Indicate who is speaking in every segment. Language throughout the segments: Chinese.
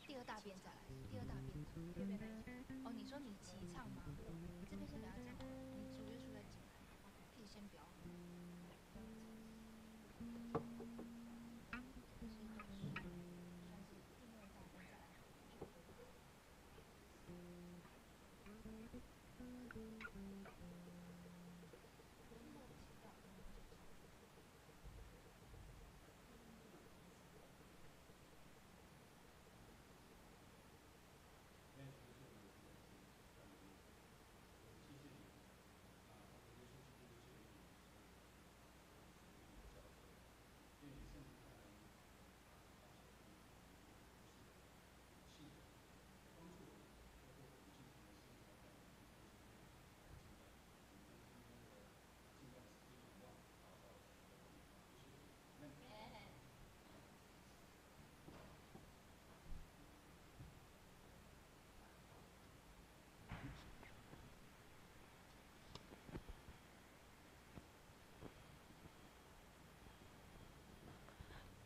Speaker 1: 第二大边再来，第二大边的。哦，你说你齐唱吗？你这边先不要讲，你主乐出再进来，可以先不要。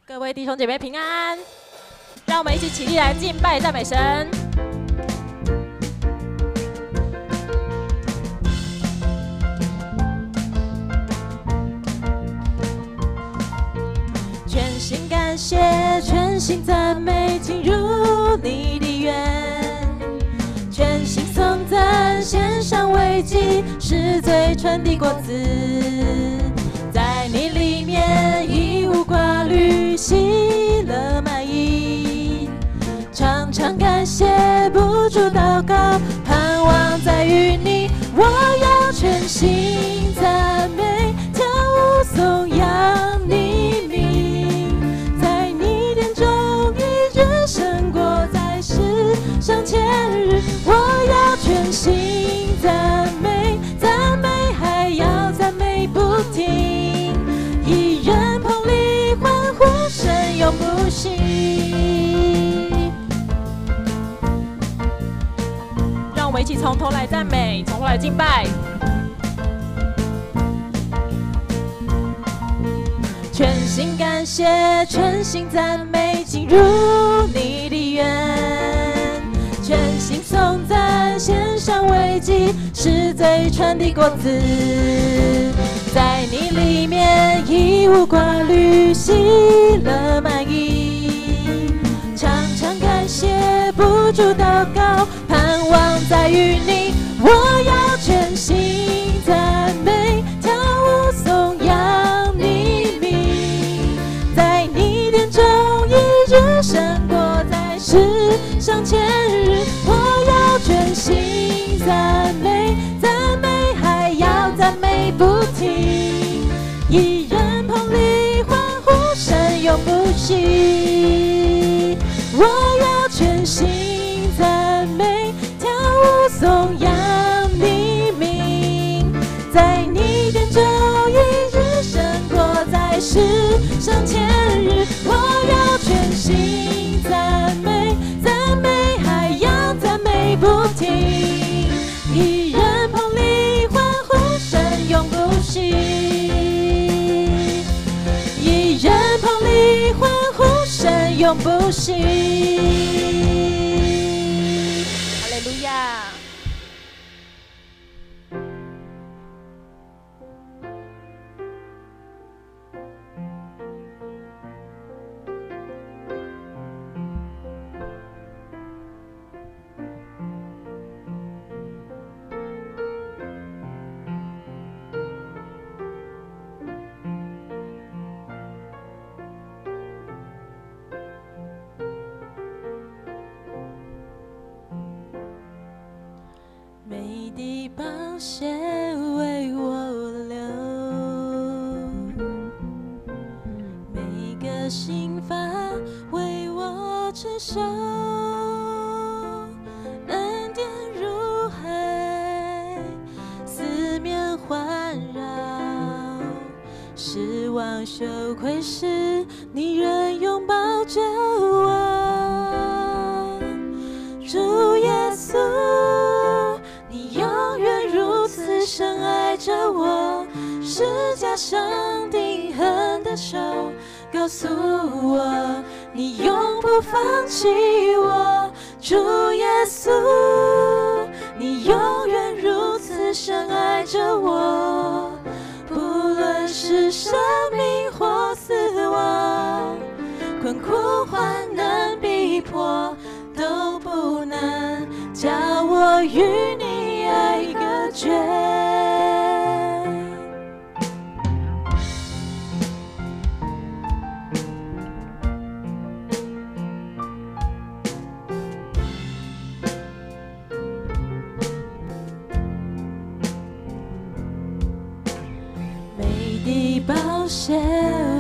Speaker 2: 各位弟兄姐妹平安，让我们一起起立来敬拜赞美神。全心感谢，全心赞美，进入你的园，全心颂赞，献上为祭，是最纯的果子。在你里面一无挂虑，喜乐满溢，常常感谢，不住祷告，盼望在于你。我要全心赞美，跳舞颂扬你名，在你殿中一日胜过在世上千日。我要全心赞美，赞美还要赞美不停。永不息，让我们一起从头来赞美，从头来敬拜。全心感谢，全心赞美，进入你的园，全心颂赞，献上为祭，是最纯的果子。在你里面一无挂虑，喜乐满溢，常常感谢，不住祷告，盼望在于你。我要全心赞美，跳舞颂扬你名，在你殿中一日胜过在世上千日。我要全心赞美，赞美还要赞美不停。一人捧礼欢呼声永不息。我要全心赞美，跳舞颂扬你名，在你殿中一日胜过在世上千日。我要全心赞美，赞美还要赞美不停。一人捧礼欢呼声永不息。永不息，哈利路亚。美的宝血为我流，往羞愧时，你仍拥抱着我。主耶稣，你永远如此深爱着我，十架上钉痕的手告诉我，你永不放弃我。主耶稣，你永远如此深爱着我，不论是生命或死亡，困苦患难逼迫，都不能叫我与你爱隔绝。每滴宝血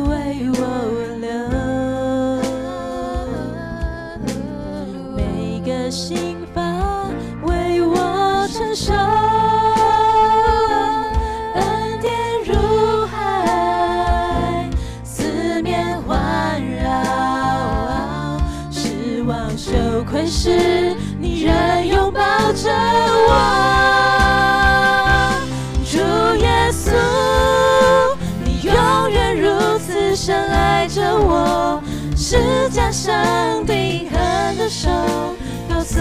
Speaker 2: 为我流，每个心法为我承受，恩典如海，四面环绕，失望羞愧时，你仍拥抱着我。主耶稣，你永远如此深爱着我，十架上钉痕的手告诉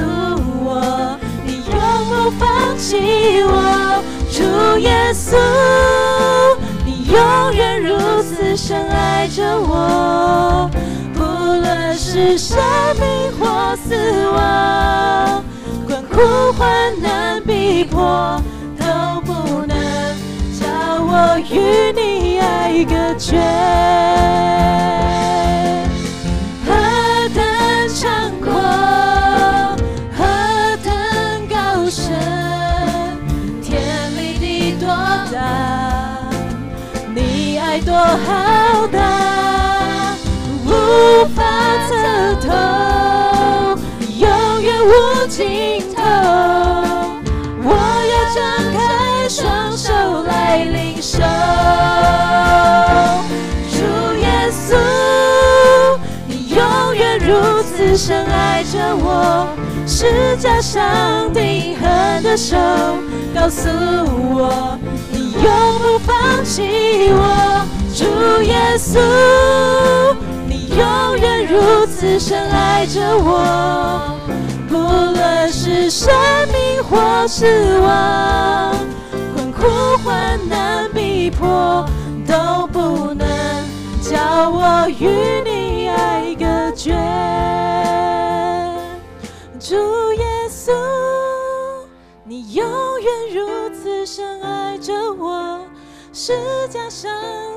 Speaker 2: 我，你永不放弃我。主耶稣，你永远如此深爱着我，不论是生命或死亡，困苦患难逼迫，都不能叫我与你爱隔绝。何等长阔，何等高深，天离地多大，你爱多浩大，无法测透，永远无尽头。我要张开双手来领受。主耶稣，你永远如此深爱着我，十架上钉痕的手告诉我，你永不放弃我。主耶稣，你永远如此深爱着我，不论是生命或死亡，困苦患难逼迫，都不能叫我与你爱隔绝。主耶稣，你永远如此深爱着我，十架上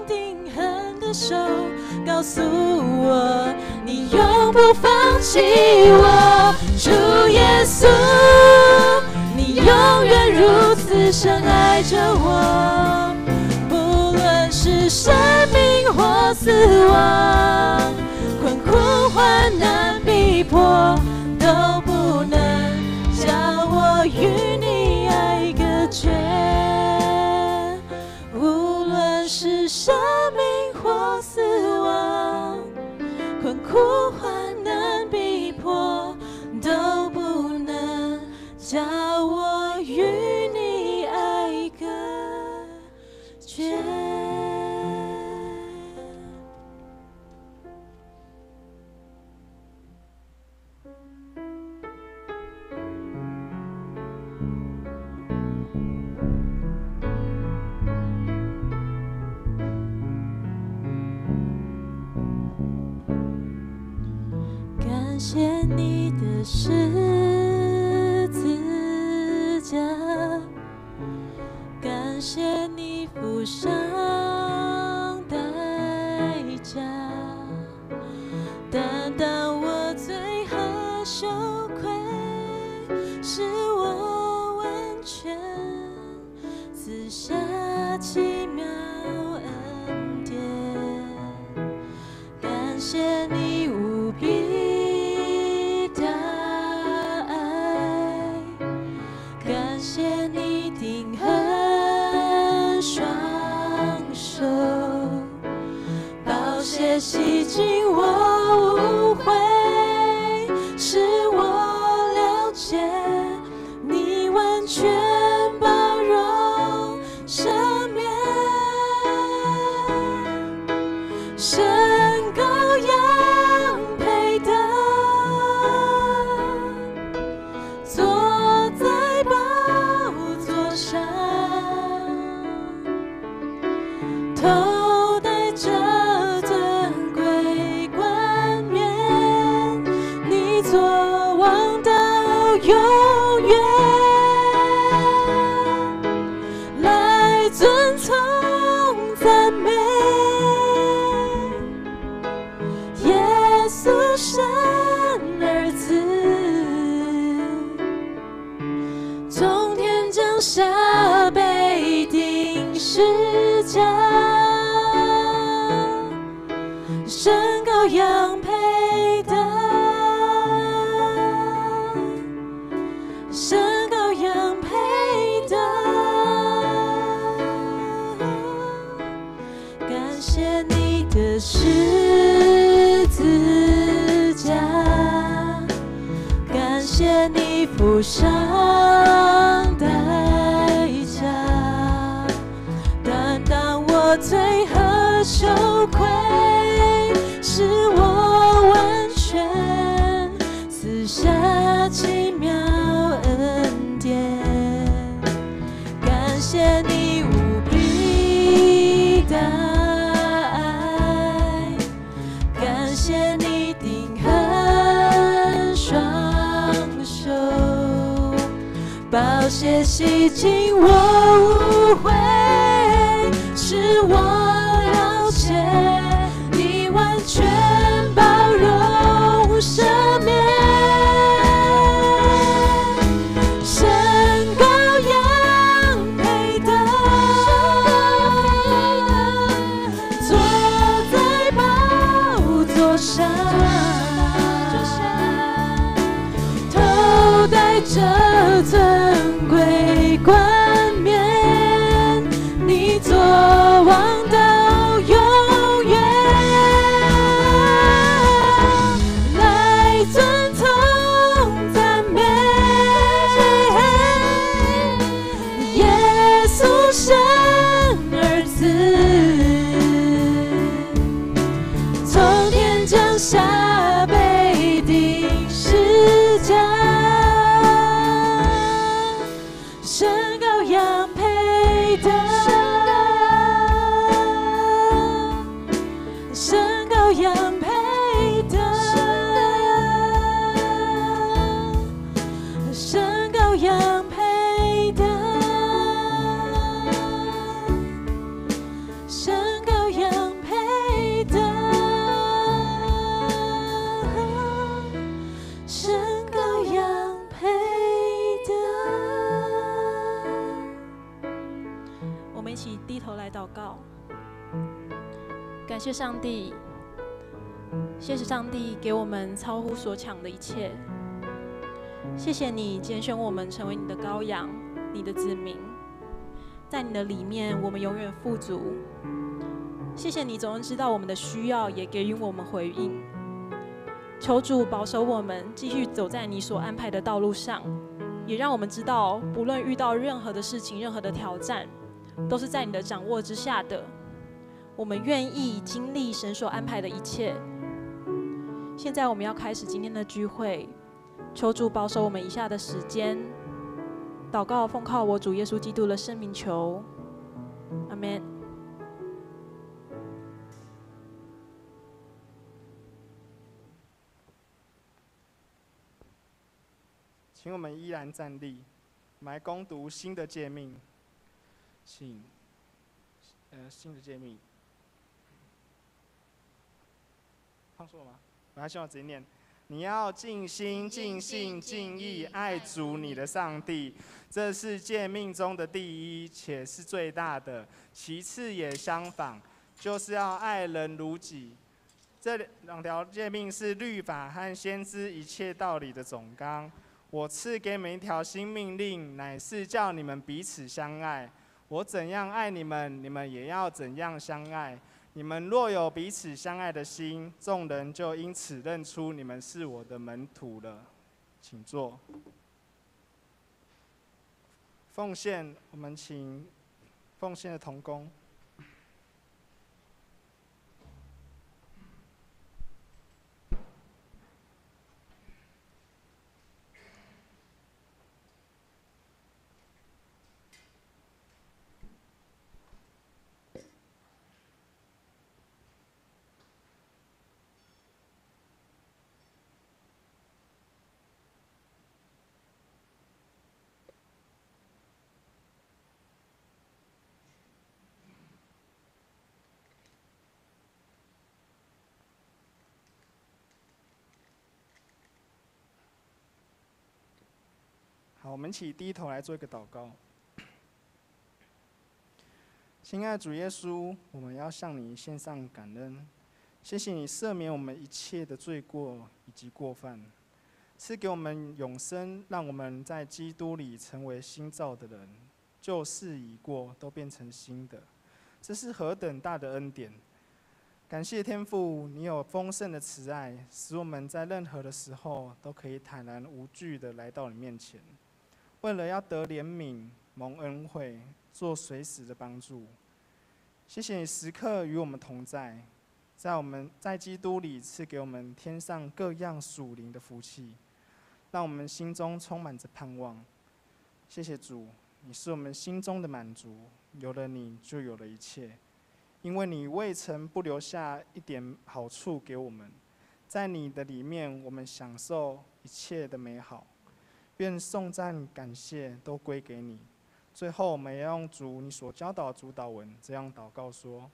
Speaker 2: 钉痕的手告诉我，你永不放弃我。主耶稣，你永远如此深爱着我，不论是生命或死亡，困苦患难逼迫，都不能叫我与你爱隔绝。无论是生命或死亡，困苦患难逼迫，都不能叫我与你爱隔绝。感谢你的十字架，感谢你付上代价，担当我罪和羞愧，使我完全，赐下奇妙恩典。感谢你无比的爱，感谢你钉痕双手，十架，神羔羊配得，神羔羊配得。感谢你的十字架，感谢你付上代价，担当我罪和羞愧，使我完全赐下奇妙恩典。感谢你无比的爱，感谢你定恒双手，宝血洗净我污秽，使我了解你完全包容赦免。神羔羊配得，坐在宝座上，头戴着尊贵冠冕，你作王到永远，来尊崇赞美耶稣神儿子，从天降下被钉十架，神羔羊配得，神羔羊配得，神羔羊配得，神羔羊配得，神羔羊配得。我们一起低头来祷告，感谢上帝，谢谢上帝给我们超乎所抢的一切。谢谢你拣选我们成为你的羔羊，你的子民，在你的里面我们永远富足。谢谢你总是知道我们的需要，也给予我们回应。求主保守我们继续走在你所安排的道路上，也让我们知道不论遇到任何的事情，任何的挑战，都是在你的掌握之下的。我们愿意经历神所安排的一切。现在我们要开始今天的聚会，求主保守我们以下的时间。祷告奉靠我主耶稣基督的圣名求，阿们。
Speaker 3: 请我们依然站立，我们来攻读新的诫命。请，新的诫命，放错了吗？我还希望直接念。你要尽心、尽性、尽意爱主你的上帝，这是诫命中的第一，且是最大的。其次也相仿，就是要爱人如己。这两条诫命是律法和先知一切道理的总纲。我赐给你们一条新命令，乃是叫你们彼此相爱。我怎样爱你们，你们也要怎样相爱。你们若有彼此相爱的心，众人就因此认出你们是我的门徒了。请坐。奉献，我们请奉献的同工。好，我们一起低头来做一个祷告。亲爱的主耶稣，我们要向你献上感恩，谢谢你赦免我们一切的罪过以及过犯，赐给我们永生，让我们在基督里成为新造的人，旧事已过，都变成新的。这是何等大的恩典！感谢天父，你有丰盛的慈爱，使我们在任何的时候都可以坦然无惧地来到你面前。为了要得怜悯、蒙恩惠，做随时的帮助。谢谢你时刻与我们同在，在我们在基督里赐给我们天上各样属灵的福气，让我们心中充满着盼望。谢谢主，你是我们心中的满足，有了你就有了一切。因为你未曾不留下一点好处给我们，在你的里面，我们享受一切的美好。愿颂赞感谢都归给你。最后，我们也用主你所教导的主祷文这样祷告说：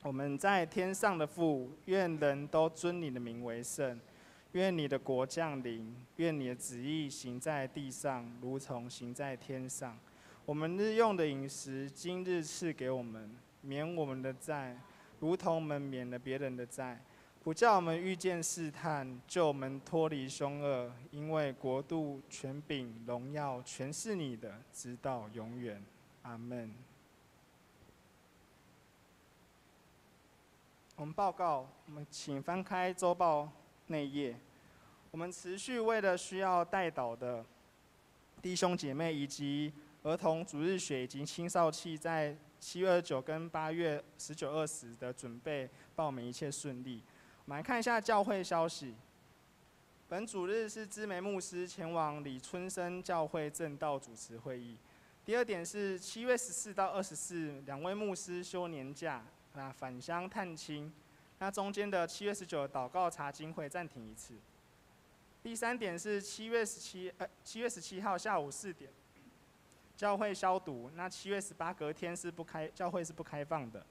Speaker 3: 我们在天上的父，愿人都尊你的名为圣。愿你的国降临，愿你的旨意行在地上，如同行在天上。我们日用的饮食，今日赐给我们，免我们的债，如同我们免了别人的债，不叫我们遇见试探，救我们脱离凶恶。因为国度、权柄、荣耀，全是你的，直到永远。阿们。我们报告，我们请翻开周报内页。我们持续为了需要代祷的弟兄姐妹以及儿童主日学以及青少期在7月29跟8月19、20的准备报名一切顺利。我们来看一下教会消息。本主日是芝梅牧师前往李春生教会正道主持会议。第二点是7月14到24，两位牧师休年假，返乡探亲。那中间的7月19祷告查经会暂停一次。第三点是7月17号下午4点，教会消毒。那7月18隔天是教会是不开放的。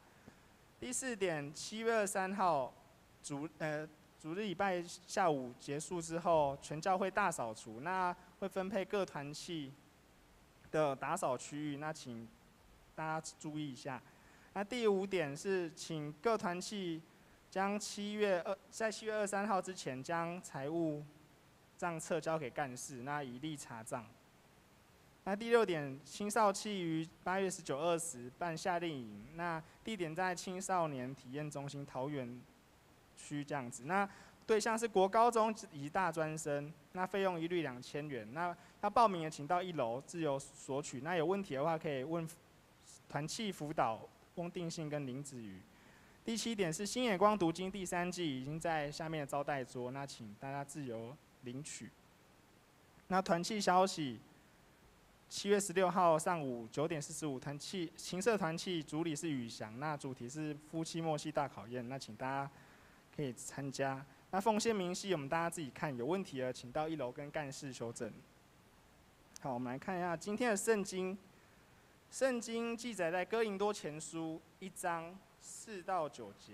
Speaker 3: 第四点，7月23号主日礼拜下午结束之后，全教会大扫除，那会分配各团契的打扫区域，那请大家注意一下。那第五点是，请各团契将在7月23号之前将财务账册交给干事，那以利查账。那第六点，青少期于8月19、20办夏令营，那地点在青少年体验中心桃园区这样子。那对象是国高中以及大专生，那费用一律2000元。那要报名的请到1楼自由索取，那有问题的话可以问团契辅导翁定信跟林子瑜。第7点是新眼光读经第3季已经在下面的招待桌，那请大家自由领取。那团契消息，7月16号上午9点45，情社团契主理是宇翔，那主题是夫妻默契大考验，那请大家可以参加。那奉献明细我们大家自己看，有问题的请到1楼跟干事修正。好，我们来看一下今天的圣经。圣经记载在哥林多前书1章4到9节。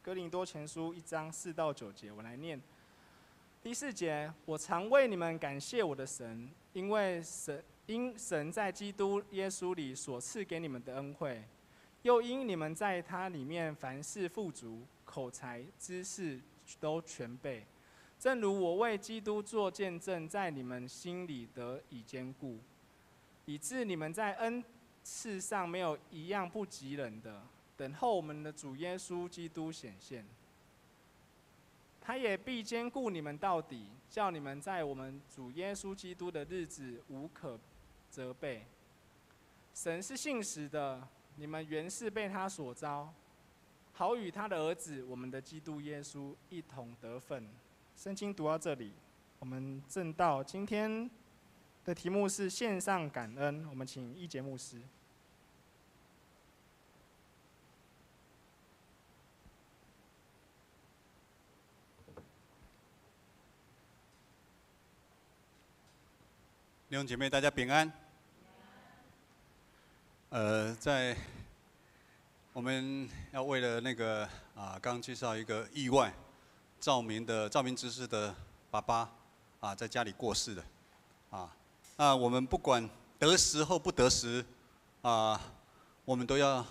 Speaker 3: 哥林多前书1章4到9节，我来念。第4节，我常为你们感谢我的神，因神在基督耶稣里所赐给你们的恩惠，又因你们在他里面凡事富足，口才、知识都全备，正如我为基督做见证，在你们心里得以坚固，以致你们在恩赐上没有一样不及人的，等候我们的主耶稣基督显现。他也必坚固你们到底，叫你们在我们主耶稣基督的日子无可责备。神是信实的，你们原是被他所召，好与他的儿子我们的基督耶稣一同得分。圣经读到这里，我们正道今天的题目是献上感恩，我们请一节牧师。
Speaker 4: 弟兄姐妹，大家平安。在我们要为了那个刚介绍一个意外，赵明执事的爸爸在家里过世的那我们不管得时或不得时我们都要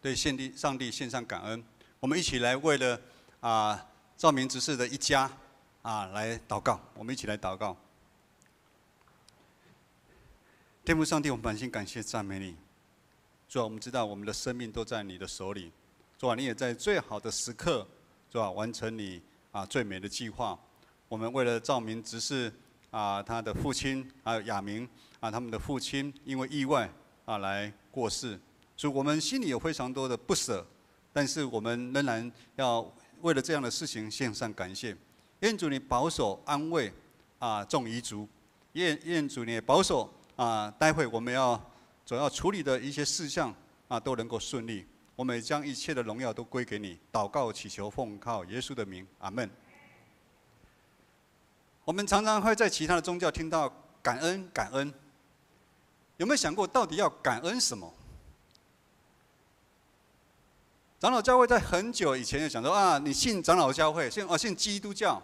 Speaker 4: 对上帝献上感恩。我们一起来为了赵明执事的一家来祷告，我们一起来祷告。天父上帝，我们满心感谢赞美你。主啊，我们知道我们的生命都在你的手里。主啊，你也在最好的时刻，主啊，完成你最美的计划。我们为了赵明执事他的父亲还有亚明他们的父亲因为意外来过世，所以我们心里有非常多的不舍，但是我们仍然要为了这样的事情献上感谢。愿主你保守安慰众遗族，愿主你也保守待会我们所要处理的一些事项都能够顺利。我们也将一切的荣耀都归给你，祷告祈求奉靠耶稣的名，阿们。我们常常会在其他的宗教听到感恩，感恩。有没有想过到底要感恩什么？长老教会在很久以前就讲说你信长老教会，信基督教，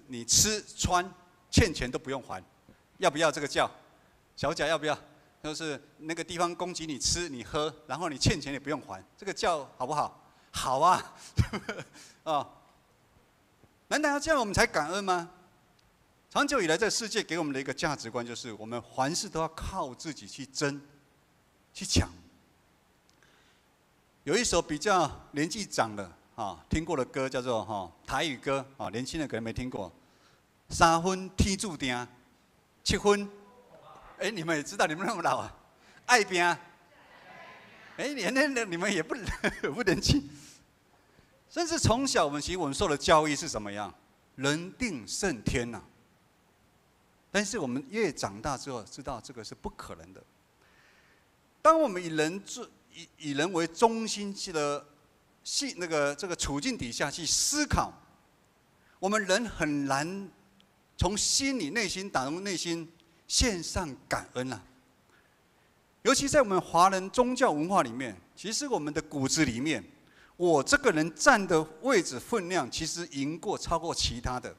Speaker 4: 你吃穿欠钱都不用还，要不要这个教？小贾要不要？就是那个地方供给你吃你喝，然后你欠钱也不用还，这个教好不好？好啊，难道要这样我们才感恩吗？长久以来，这世界给我们的一个价值观就是，我们凡事都要靠自己去争、去抢。有一首比较年纪长的听过的歌，叫做台语歌年轻人可能没听过。3分天注定，7分，你们也知道，你们那么老啊，爱拼，你们也不年轻。甚至从小我们受的教育是什么样？人定胜天呐。但是我们越长大之后，知道这个是不可能的。当我们以人为中心的这个处境底下去思考，我们人很难从心里打从内心献上感恩啊。尤其在我们华人宗教文化里面，其实我们的骨子里面，我这个人占的位置分量，其实超过其他的。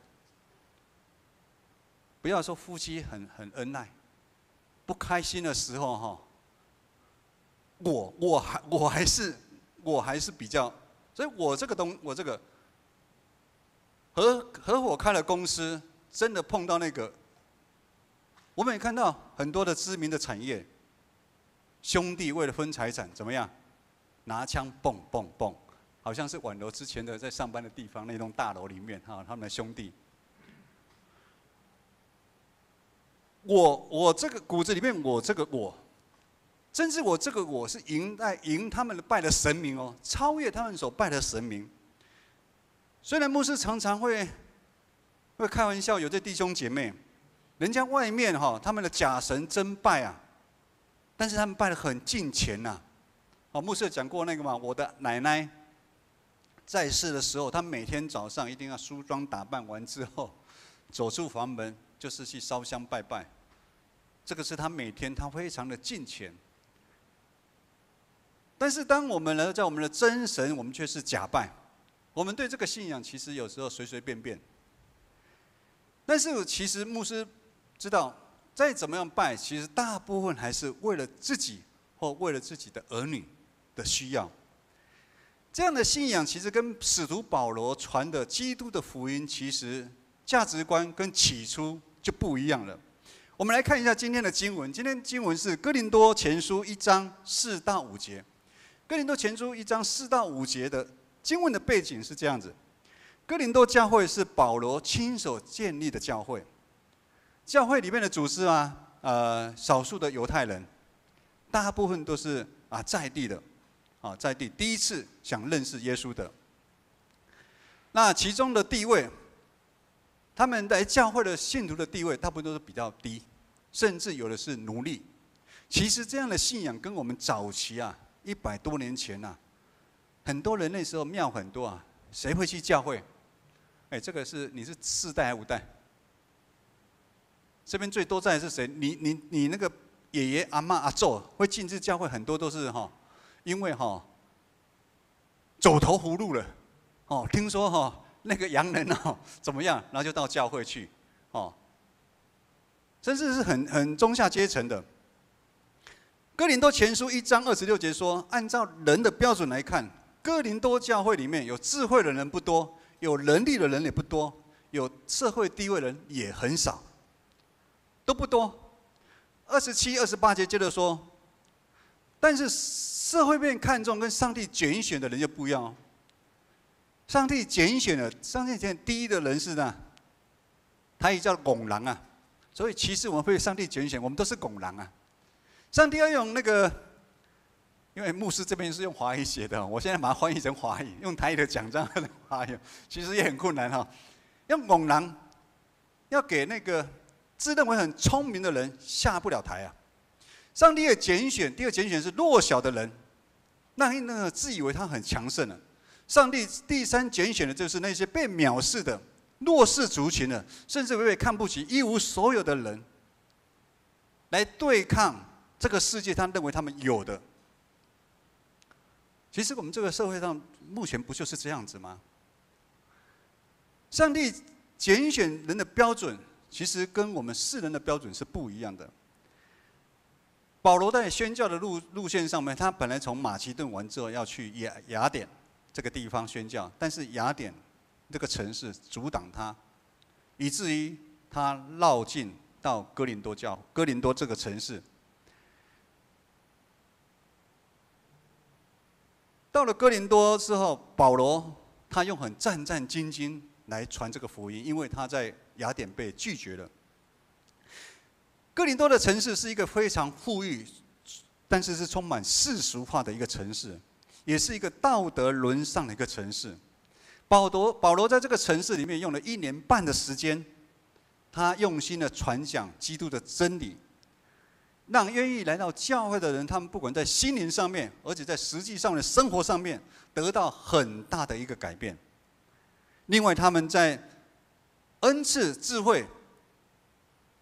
Speaker 4: 不要说夫妻很恩爱，不开心的时候我还是比较，所以我这个合伙开了公司，真的碰到那个，我们也看到很多的知名的产业，兄弟为了分财产怎么样，拿枪蹦蹦蹦，好像是婉柔之前的在上班的地方那栋大楼里面他们的兄弟。我这个骨子里面，甚至我这个我是赢他们拜的神明超越他们所拜的神明。虽然牧师常常会开玩笑，有这弟兄姐妹，人家外面他们的假神真拜但是他们拜得很敬虔呐。牧师有讲过那个嘛，我的奶奶在世的时候，她每天早上一定要梳妆打扮完之后，走出房门就是去烧香拜拜，这个是她每天她非常的敬虔。但是当我们呢，在我们的真神，我们却是假拜。我们对这个信仰其实有时候随随便便。但是其实牧师知道，再怎么样拜，其实大部分还是为了自己或为了自己的儿女的需要。这样的信仰其实跟使徒保罗传的基督的福音，其实价值观跟起初就不一样了。我们来看一下今天的经文，今天经文是哥林多前书1章4到5节。哥林多前书1章4到5节的经文的背景是这样子：哥林多教会是保罗亲手建立的教会，教会里面的组织少数的犹太人，大部分都是在地的，在地第一次想认识耶稣的。那其中的地位，他们在教会的信徒的地位，大部分都是比较低，甚至有的是奴隶。其实这样的信仰跟我们早期100多年前很多人那时候庙很多谁会去教会？这个你是4代还是5代？这边最多在的是谁？你那个爷爷阿嬷阿祖会进这教会，很多都是因为走投无路了听说那个洋人怎么样，然后就到教会去甚至是很中下阶层的。哥林多前书1章26节说，按照人的标准来看，哥林多教会里面有智慧的人不多，有能力的人也不多，有社会地位的人也很少，都不多。27、28节接着说，但是社会面看重跟上帝拣选的人就不一样哦。上帝拣选的，上帝拣第一的人是呢，他也叫拱狼啊。所以其实我们被上帝拣选，我们都是拱狼啊。上帝要用那个，因为牧师这边是用华语写的，我现在把它翻译成华语，用台语的讲章的华语，其实也很困难哈。用拱狼，要给那个自认为很聪明的人下不了台啊。上帝的拣选，第二拣选是弱小的人，那个自以为他很强盛了。上帝第三拣选的就是那些被藐视的弱势族群的，甚至被看不起、一无所有的人，来对抗这个世界他认为他们有的。其实我们这个社会上目前不就是这样子吗？上帝拣选人的标准，其实跟我们世人的标准是不一样的。保罗在宣教的路线上面，他本来从马其顿完之后要去雅典这个地方宣教，但是雅典这个城市阻挡他，以至于他绕境到哥林多这个城市。到了哥林多之后，保罗他用很战战兢兢来传这个福音，因为他在雅典被拒绝了。哥林多的城市是一个非常富裕，但是是充满世俗化的一个城市，也是一个道德沦丧的一个城市。保罗在这个城市里面用了1年半的时间，他用心的传讲基督的真理，让愿意来到教会的人，他们不管在心灵上面，而且在实际上的生活上面，得到很大的一个改变。另外，他们在恩赐、智慧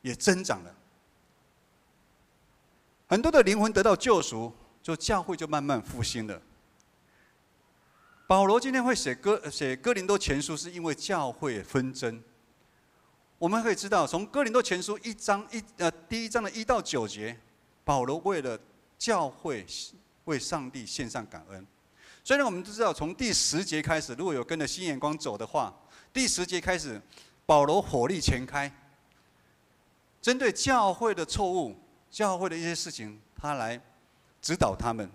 Speaker 4: 也增长了，很多的灵魂得到救赎，就教会就慢慢复兴了。保罗今天会写哥林多前书，是因为教会纷争。我们可以知道，从哥林多前书第1章的1到9节，保罗为了教会为上帝献上感恩。虽然我们都知道，从第10节开始，如果有跟着新眼光走的话，第10节开始，保罗火力全开，针对教会的错误、教会的一些事情，他来指导他们。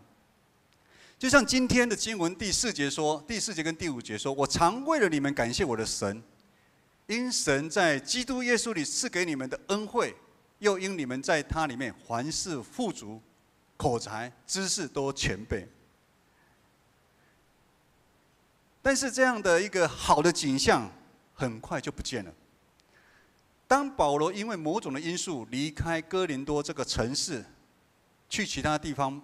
Speaker 4: 就像今天的经文第4节说，第4节跟第5节说：“我常为了你们感谢我的神，因神在基督耶稣里赐给你们的恩惠，又因你们在他里面凡事富足，口才、知识都全备。”但是这样的一个好的景象，很快就不见了。当保罗因为某种的因素离开哥林多这个城市，去其他地方，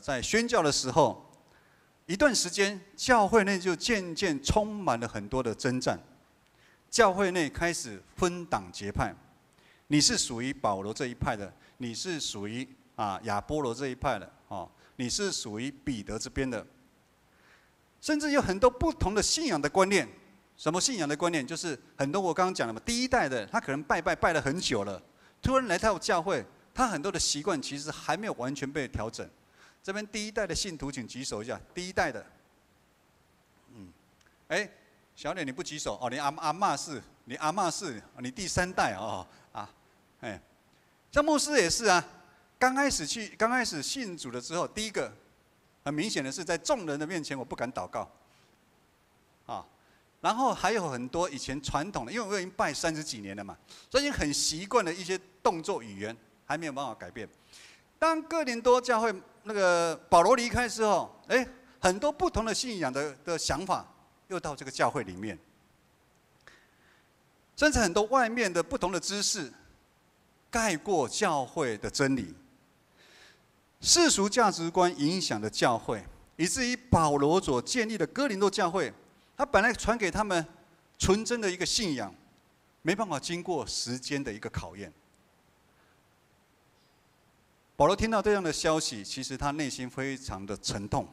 Speaker 4: 在宣教的时候，一段时间，教会内就渐渐充满了很多的征战。教会内开始分党结派，你是属于保罗这一派的，你是属于亚波罗这一派的，你是属于彼得这边的，甚至有很多不同的信仰的观念。什么信仰的观念？就是很多我刚刚讲了嘛，第一代的他可能拜了很久了，突然来到教会，他很多的习惯其实还没有完全被调整。这边第一代的信徒请举手一下，第一代的，小脸你不举手哦，你阿嬷是，你阿嬷是，你第3代哦像牧师也是啊，刚开始信主了之后，第一个很明显的是在众人的面前我不敢祷告，然后还有很多以前传统的，因为我已经拜30几年了嘛，所以已经很习惯的一些动作语言还没有办法改变。当哥林多教会那个保罗离开之后，很多不同的信仰的想法又到这个教会里面，甚至很多外面的不同的知识盖过教会的真理，世俗价值观影响了教会，以至于保罗所建立的哥林多教会，他本来传给他们纯真的一个信仰，没办法经过时间的一个考验。保罗听到这样的消息，其实他内心非常的沉痛，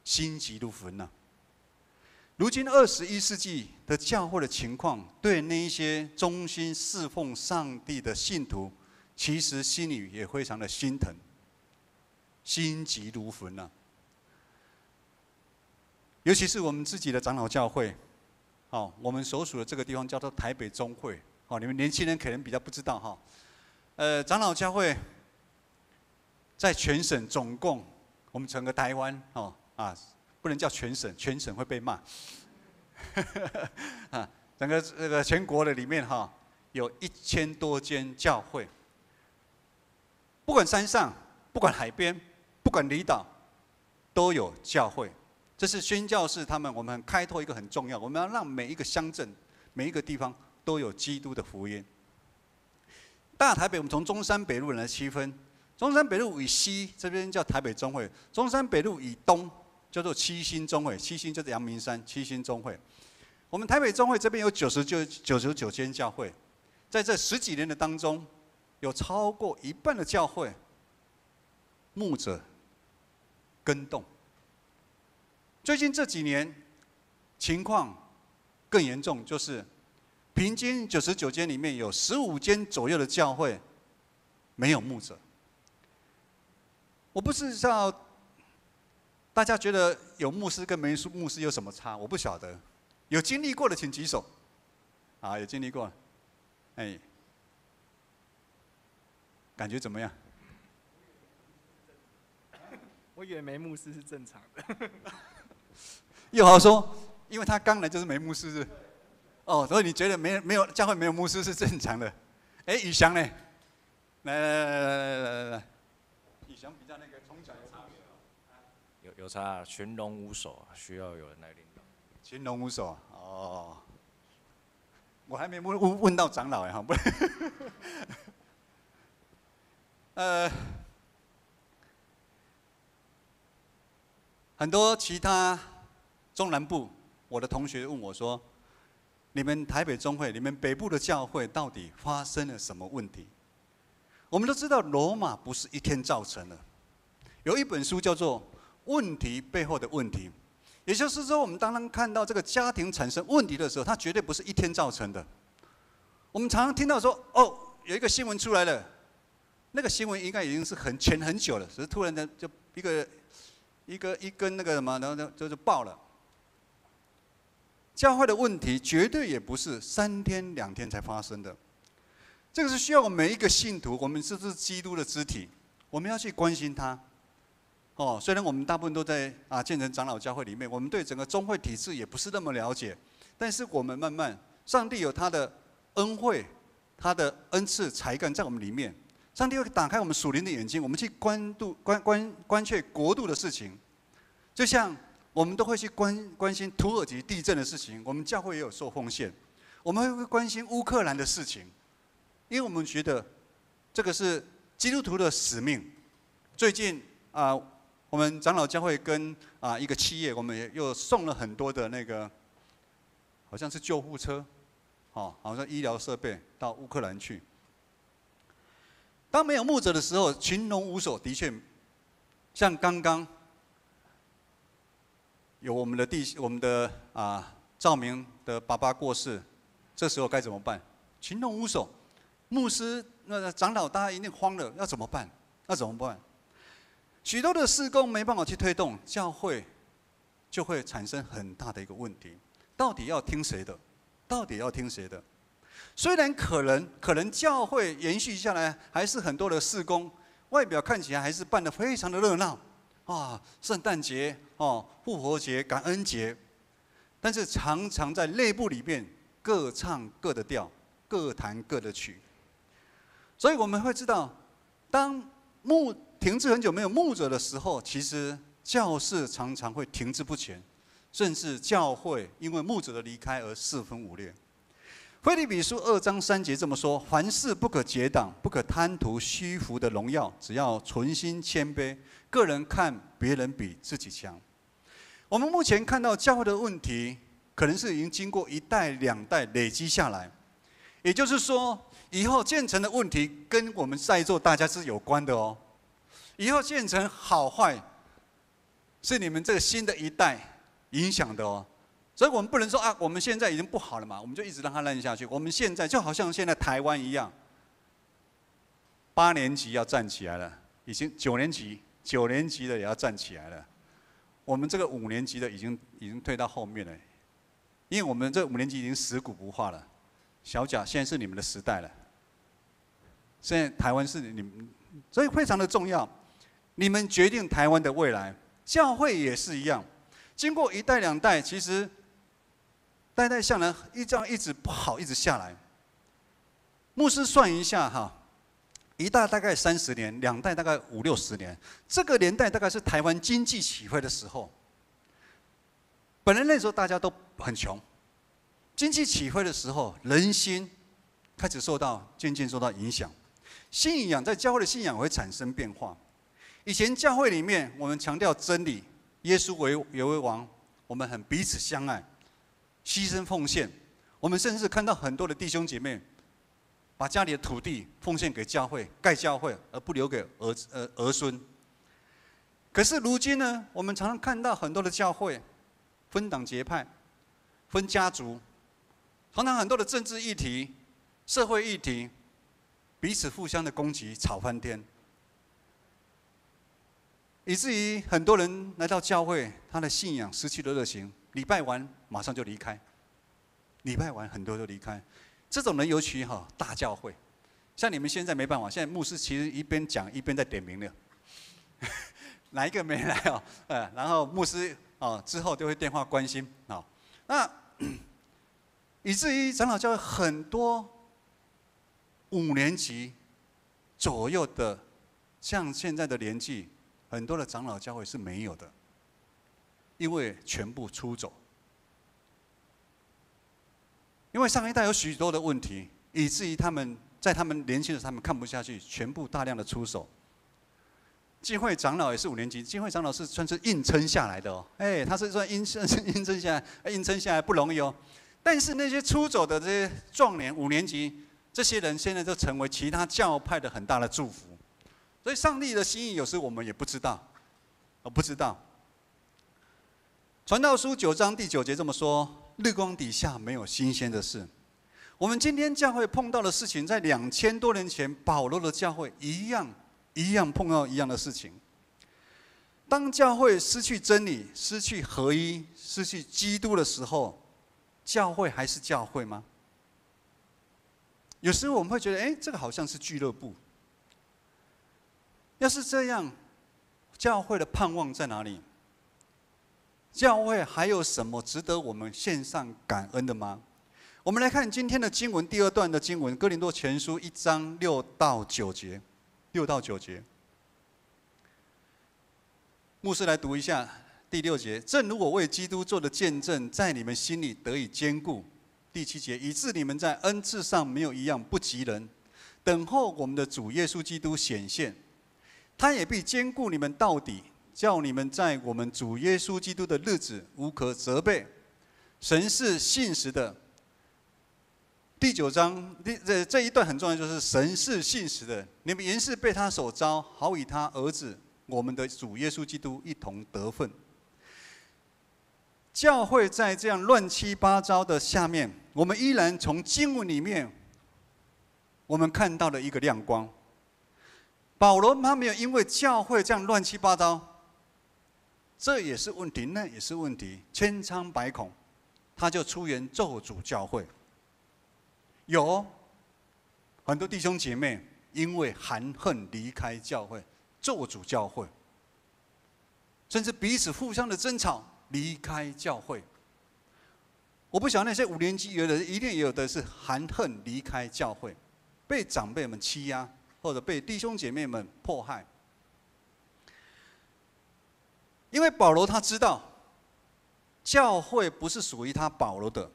Speaker 4: 心急如焚呐。如今21世纪的教会的情况，对那一些忠心侍奉上帝的信徒，其实心里也非常的心疼。心急如焚呐。尤其是我们自己的长老教会，哦，我们所属的这个地方叫做台北中会，哦，你们年轻人可能比较不知道哈。长老教会在全省总共，我们整个台湾哦不能叫全省，全省会被骂。啊，整个这个全国的里面哈，有1000多间教会，不管山上，不管海边，不管离岛，都有教会。这是宣教士我们开拓一个很重要，我们要让每一个乡镇、每一个地方都有基督的福音。大台北，我们从中山北路来区分，中山北路以西这边叫台北中会，中山北路以东叫做七星中会，七星就是阳明山七星中会。我们台北中会这边有99间教会，在这10几年的当中，有超过一半的教会牧者更动。最近这几年情况更严重，就是平均99间里面有15间左右的教会没有牧者。我不知道大家觉得有牧师跟没牧师有什么差？我不晓得，有经历过的请举手。啊，有经历过，哎，感觉怎么样？
Speaker 3: 我以为没牧师是正常的。
Speaker 4: 又好说，因为他刚来就是没牧师是。哦，所以你觉得没有教会没有牧师是正常的？哎，宇翔呢？来，宇翔比较那个从小有差别。
Speaker 5: 有差，群龙无首，需要有人来领导。
Speaker 4: 群龙无首哦，我还没问到长老哎哈，不很多其他中南部我的同学问我说，你们台北中会，你们北部的教会到底发生了什么问题？我们都知道罗马不是一天造成的，有一本书叫做《问题背后的问题》，也就是说，我们当看到这个家庭产生问题的时候，它绝对不是一天造成的。我们常常听到说，哦，有一个新闻出来了，那个新闻应该已经是前很久了，只是突然的就一根那个什么，然后就爆了。教会的问题绝对也不是3天2天才发生的，这个是需要我们每一个信徒，我们是不是基督的肢体，我们要去关心他。哦，虽然我们大部分都在建成长老教会里面，我们对整个宗会体制也不是那么了解，但是我们慢慢，上帝有他的恩惠，他的恩赐才干在我们里面，上帝会打开我们属灵的眼睛，我们去关切国度的事情，就像我们都会去关心土耳其地震的事情，我们教会也有受奉献，我们会关心乌克兰的事情，因为我们觉得这个是基督徒的使命。最近我们长老教会跟一个企业，我们也又送了很多的那个，好像是救护车，好像医疗设备到乌克兰去。当没有牧者的时候，群龙无首，的确，像刚刚有我们的赵明的爸爸过世，这时候该怎么办？群龙无首，牧师那长老大家一定慌了，要怎么办？许多的事工没办法去推动，教会就会产生很大的一个问题：到底要听谁的？虽然可能教会延续下来，还是很多的事工，外表看起来还是办得非常的热闹圣诞节复活节、感恩节，但是常常在内部里面各唱各的调，各弹各的曲。所以我们会知道，当停滞很久没有牧者的时候，其实教士常常会停滞不前，甚至教会因为牧者的离开而四分五裂。腓立比书2章3节这么说：凡事不可结党，不可贪图虚浮的荣耀，只要存心谦卑，个人看别人比自己强。我们目前看到教会的问题，可能是已经经过1代2代累积下来，也就是说，以后建成的问题跟我们在座大家是有关的哦。以后建成好坏，是你们这个新的一代影响的哦。所以我们不能说我们现在已经不好了嘛，我们就一直让它烂下去。我们现在就好像现在台湾一样，8年级要站起来了，已经9年级9年级的也要站起来了。我们这个5年级的已经退到后面了，因为我们这5年级已经死骨不化了。小甲，现在是你们的时代了。现在台湾是你们，所以非常的重要。你们决定台湾的未来，教会也是一样。经过1代2代，其实代代下来，这样一直不好，一直下来。牧师算一下哈，1代大概30年，2代大概50、60年。这个年代大概是台湾经济起飞的时候。本来那时候大家都很穷，经济起飞的时候，人心开始渐渐受到影响。信仰在教会的信仰会产生变化。以前教会里面，我们强调真理，耶稣为王，我们很彼此相爱，牺牲奉献。我们甚至看到很多的弟兄姐妹，把家里的土地奉献给教会，盖教会，而不留给儿孙。可是如今呢，我们常常看到很多的教会分党结派、分家族，常常很多的政治议题、社会议题，彼此互相的攻击，吵翻天，以至于很多人来到教会，他的信仰失去了热情，礼拜完马上就离开，礼拜完很多就离开。这种人尤其大教会，像你们现在没办法，现在牧师其实一边讲一边在点名的，哪一个没来然后牧师之后就会电话关心那以至于长老教会很多5年级左右的，像现在的年纪，很多的长老教会是没有的，因为全部出走。因为上一代有许多的问题，以至于他们在他们年轻的时候，他们看不下去，全部大量的出手。浸会长老也是5年级，浸会长老是算是硬撑下来的他是算硬撑下来，硬撑下来不容易但是那些出走的这些壮年5年级，这些人现在就成为其他教派的很大的祝福。所以上帝的心意有时我们也不知道，不知道。传道书9章第9节这么说：日光底下没有新鲜的事。我们今天教会碰到的事情，在2000多年前保罗的教会一样碰到一样的事情。当教会失去真理、失去合一、失去基督的时候，教会还是教会吗？有时候我们会觉得，这个好像是俱乐部。要是这样，教会的盼望在哪里？教会还有什么值得我们献上感恩的吗？我们来看今天的经文第2段的经文，哥林多前书1章6到9节。6到9节，牧师来读一下第6节。正如我为基督做的见证，在你们心里得以坚固。第7节，以致你们在恩赐上没有一样不及人，等候我们的主耶稣基督显现，他也必坚固你们到底，叫你们在我们主耶稣基督的日子无可责备。神是信实的。第9章这一段很重要，就是神是信实的，你们原是被他所召，好与他儿子我们的主耶稣基督一同得分。教会在这样乱七八糟的下面，我们依然从经文里面，我们看到了一个亮光。保罗他没有因为教会这样乱七八糟，这也是问题，那也是问题，千疮百孔，他就出言咒诅教会。有很多弟兄姐妹因为含恨离开教会，咒诅教会，甚至彼此互相的争吵，离开教会。我不晓得那些5年级有的一定有的是含恨离开教会，被长辈们欺压，或者被弟兄姐妹们迫害。因为保罗他知道，教会不是属于他保罗的。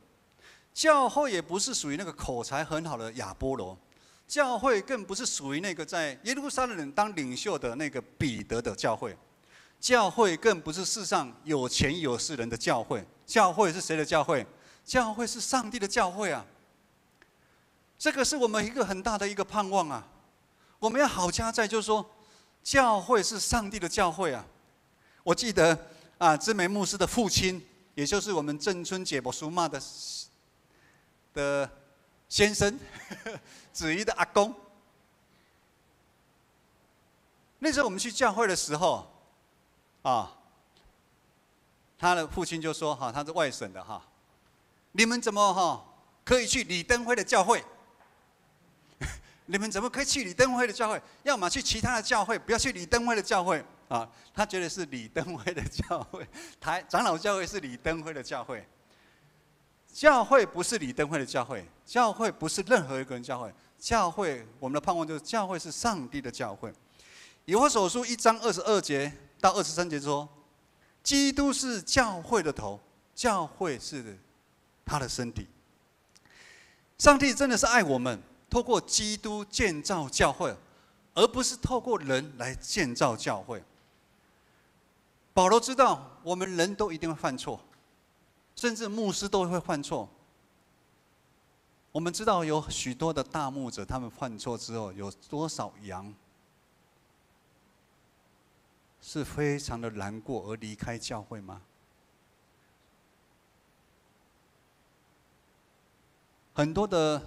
Speaker 4: 教会也不是属于那个口才很好的亚波罗，教会更不是属于那个在耶路撒冷人当领袖的那个彼得的教会，教会更不是世上有钱有势人的教会。教会是谁的教会？教会是上帝的教会啊！这个是我们一个很大的一个盼望啊！我们要好加在，就是说，教会是上帝的教会啊！我记得知梅牧师的父亲，也就是我们郑春姐伯苏妈的先生，子怡的阿公，那时候我们去教会的时候，啊，他的父亲就说：“哈，他是外省的哈，你们怎么可以去李登辉的教会？你们怎么可以去李登辉的教会？要么去其他的教会，不要去李登辉的教会啊！”他觉得是李登辉的教会，长老教会是李登辉的教会。教会不是李登辉的教会，教会不是任何一个人教会。教会，我们的盼望就是教会是上帝的教会。以弗所书1章22节到23节说，基督是教会的头，教会是他的身体。上帝真的是爱我们，透过基督建造教会，而不是透过人来建造教会。保罗知道，我们人都一定会犯错。甚至牧师都会犯错。我们知道有许多的大牧者，他们犯错之后，有多少羊是非常的难过而离开教会吗？很多的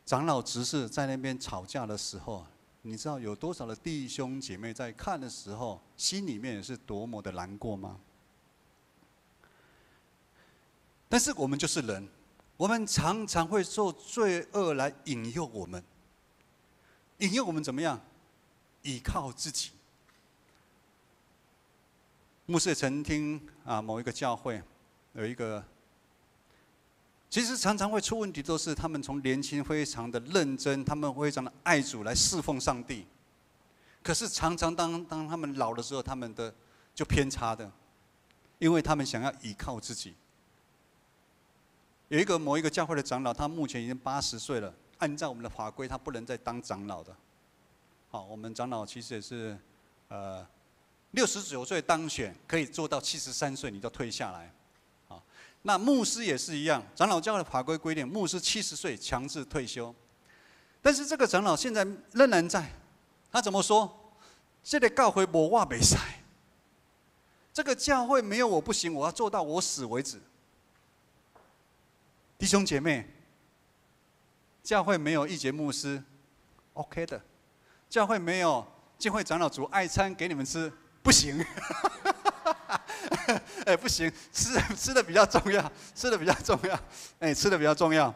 Speaker 4: 长老执事在那边吵架的时候，你知道有多少的弟兄姐妹在看的时候，心里面也是多么的难过吗？但是我们就是人，我们常常会受罪恶来引诱我们，引诱我们怎么样？依靠自己。牧师也曾听某一个教会有一个，其实常常会出问题，都是他们从年轻非常的认真，他们非常的爱主来侍奉上帝，可是常常当他们老的时候，他们的就偏差的，因为他们想要依靠自己。有某一个教会的长老，他目前已经80岁了，按照我们的法规，他不能再当长老的。好，我们长老其实也是69岁当选，可以做到73岁你就退下来。好，那牧师也是一样，长老教会的法规规定，牧师70岁强制退休。但是这个长老现在仍然在，他怎么说？这个教会没我不可以，这个教会没有我不行，我要做到我死为止。弟兄姐妹，教会没有一节牧师 ，OK 的；教会没有教会长老煮爱餐给你们吃，不行。不行，吃的比较重要，吃的比较重要，吃的比较重要。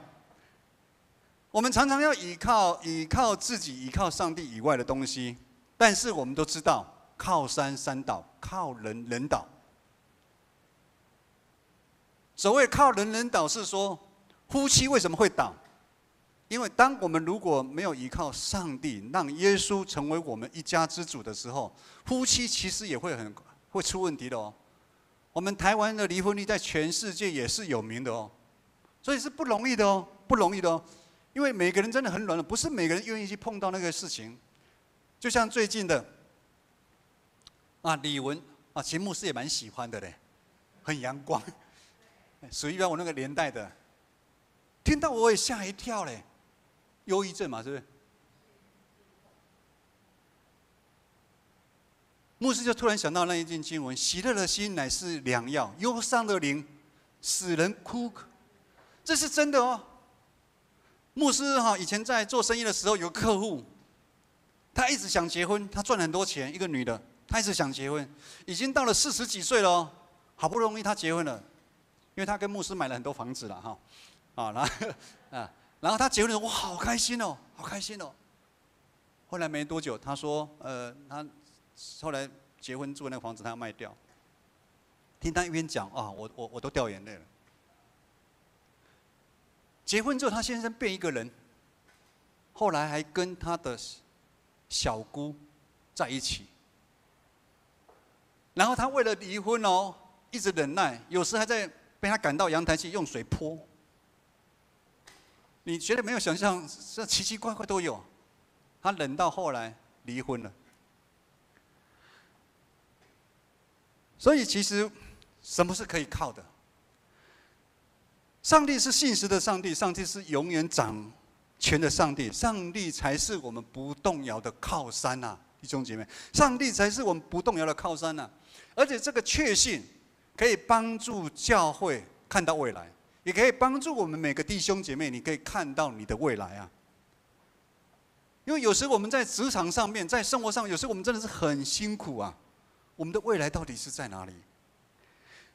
Speaker 4: 我们常常要依靠自己，依靠上帝以外的东西，但是我们都知道，靠山山倒，靠人人倒。所谓靠人人倒，是说。夫妻为什么会倒？因为当我们如果没有依靠上帝，让耶稣成为我们一家之主的时候，夫妻其实也会出问题的哦。我们台湾的离婚率在全世界也是有名的哦，所以是不容易的哦，不容易的哦。因为每个人真的很软弱，不是每个人愿意去碰到那个事情。就像最近的李玟其实牧师也蛮喜欢的嘞，很阳光，属于我那个年代的。听到我也吓一跳嘞，忧郁症嘛，是不是？牧师就突然想到那一句经文：“喜乐的心乃是良药，忧伤的灵使人枯渴。”这是真的哦。牧师以前在做生意的时候，有客户，他一直想结婚，他赚很多钱，一个女的，他一直想结婚，已经到了40几岁了哦，好不容易他结婚了，因为他跟牧师买了很多房子了哈。然后他结婚的时候，哇，好开心哦，好开心哦。后来没多久，他说，他后来结婚住的那个房子，他要卖掉。听他一边讲我都掉眼泪了。结婚之后，他先生变一个人，后来还跟他的小姑在一起。然后他为了离婚哦，一直忍耐，有时还在被他赶到阳台去用水泼。你觉得没有想象，这奇奇怪怪都有。他忍到后来离婚了。所以其实什么是可以靠的？上帝是信实的上帝，上帝是永远掌权的上帝，上帝才是我们不动摇的靠山呐，弟兄姐妹，上帝才是我们不动摇的靠山呐。而且这个确信可以帮助教会看到未来。也可以帮助我们每个弟兄姐妹，你可以看到你的未来啊。因因为有时候我们在职场上面，在生活上，有时候我们真的是很辛苦啊。我们的未来到底是在哪里？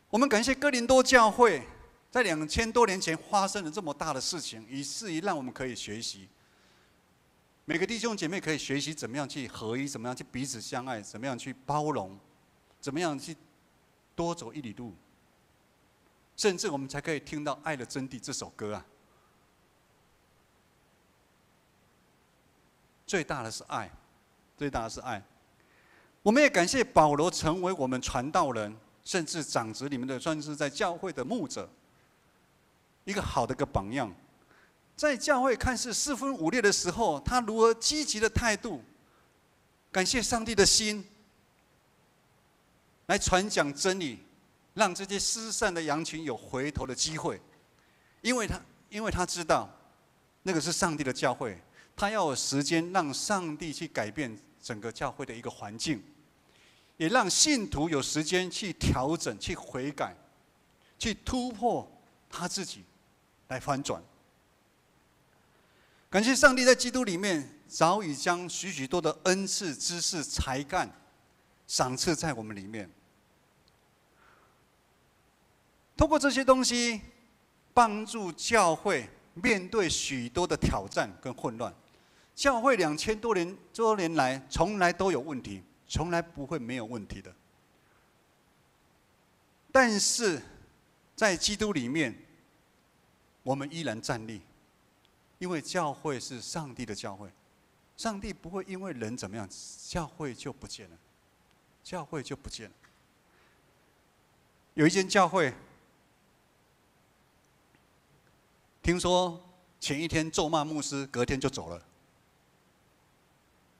Speaker 4: 我们感谢哥林多教会，在2000多年前发生了这么大的事情，以至于让我们可以学习。每个弟兄姐妹可以学习怎么样去合一，怎么样去彼此相爱，怎么样去包容，怎么样去多走一里路，甚至我们才可以听到《爱的真谛》这首歌啊。最大的是爱，最大的是爱。我们也感谢保罗成为我们传道人，甚至长子里面的，算是在教会的牧者，一个好的一个榜样。在教会看似四分五裂的时候，他如何积极的态度，感谢上帝的心，来传讲真理，让这些失散的羊群有回头的机会。因为他知道，那个是上帝的教会，他要有时间让上帝去改变整个教会的一个环境，也让信徒有时间去调整、去悔改、去突破他自己，来翻转。感谢上帝在基督里面早已将许许多的恩赐、知识、才干赏赐在我们里面。通过这些东西，帮助教会面对许多的挑战跟混乱。教会2000多年来，从来都有问题，从来不会没有问题的。但是，在基督里面，我们依然站立。因为教会是上帝的教会，上帝不会因为人怎么样，教会就不见了，教会就不见了。有一间教会，听说前一天咒骂牧师，隔天就走了，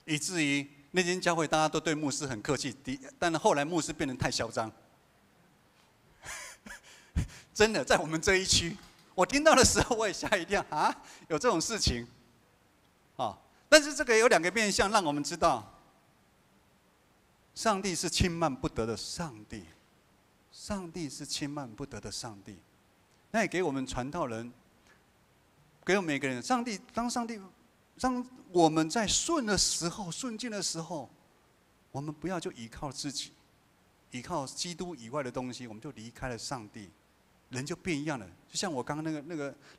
Speaker 4: 以至于那间教会大家都对牧师很客气，但是后来牧师变得太嚣张，真的在我们这一区。我听到的时候，我也吓一跳啊！有这种事情，啊！但是这个有2个面向，让我们知道，上帝是轻慢不得的上帝，上帝是轻慢不得的上帝。那也给我们传道人，给我们每个人，当我们在顺境的时候，我们不要就依靠自己，依靠基督以外的东西，我们就离开了上帝。人就变一样了，就像我刚刚那